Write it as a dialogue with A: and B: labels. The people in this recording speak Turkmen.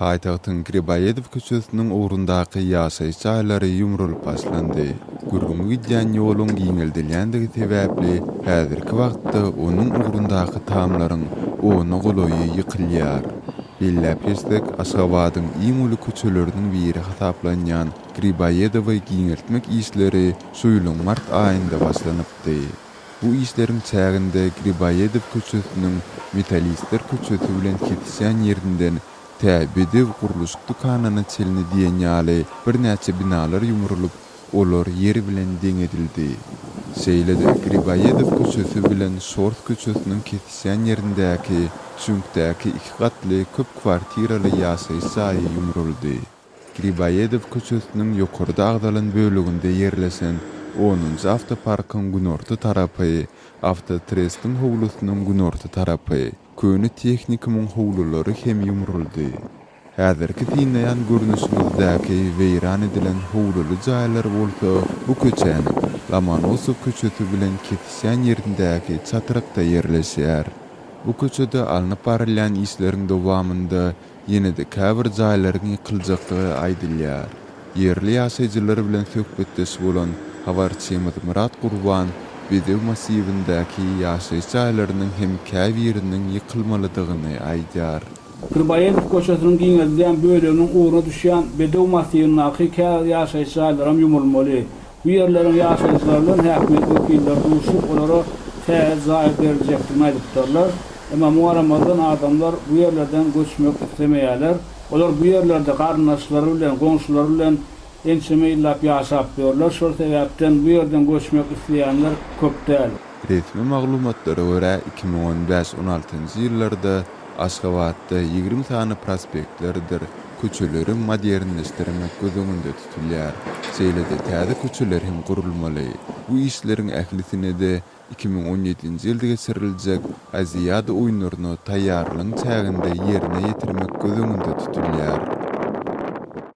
A: Paytahtın Gribayev köçesinin uğrundaky ýaşaýyş jaýlary ýumrulyp başlandy. Gürgümi gidýän ýoluň giňeldilýändigi sebäpli häzirki wagtda onuň uğrundaky tamlaryň ony gulaýy ýykylýar. Billep etsek, Aşgabatyň iň uly köçeleriniň biri hasaplanýan Gribayedowy giňeltmek işleri suýulyň mart aýynda başlanypdy. Bu işleriň çäginde Gribayedow köçesiniň Metalistler köçesi bilen ketişýän ýerinden täbidew guruluş dukanyna çelini diýen ýaly bir näçe binalar ýumrulyp, olar ýeri bilen deň edildi. Şeýlede Gribayedow köçesi bilen Şort köçesiniň ketişýän ýerindäki süňkdäki iki gatly köp kwartiraly ýaşaýyş jaýy ýumruldy. Gribayedow köçesiniň ýokarda agdalan bölегinde ýerleşen 10-njy awtoparkyň günorta tarapy, Avtotrestin howlusynyň günorta tarapy, köni tehnikumyň howlulary hem ýumruldy. Häzirki dinleýän görnüşimizdäki weýran edilen howluly jaýlar bolsa, bu köçäň Lomonosov köçesi bilen ketişýän ýerindäki çatyrykda ýerleşýär. Bu köçede alnyp barilýän işleriň dowamynda ýene-de käbir jaýlaryň ýykyljakdygy aýdylýar. Yerli ýaşaýjylar bilen söhbetdeş bolan habarçymyz Murat Gurban Bedew massivindäki ýaşaýyş jaýlarynyň hem käbiriniň ýykylmalydygyny aýdýar.
B: Gribayedow köçesiniň giňeldiýän böleginiň uğruna düşýän Bedew massivindaky ýaşaýyş jaýlary ýumulmaly. Bu ýerleriň ýaşaýjylaryň häkmet wekilleri duşup olara täze zaýat berjekdigini aýdypdyrlar. Emma muharamadan adamlar bu ýerlerden göçmek islemeýärler. Olar bu ýerlerde garnaşlary bilen, goňşulary bilen ençemeýlap ýaşap ýörler. Şol sebäpden bu ýerden göçmek isleýänler köp däl.
A: Resmi maglumatlara görä 2015-16-njy ýyllarda Aşgabatda 20 sany prospektlerdir köçeleri modernleşdirmek gözüňünde tutulýar. Şeýlede täze köçeler hem gurulmaly. Bu işleriň ählisine de 2017-nji ýylda geçiriljek Aziýada oýunlaryna taýýarlyk çäginde ýerine ýetirmek gözüňünde tutulýar.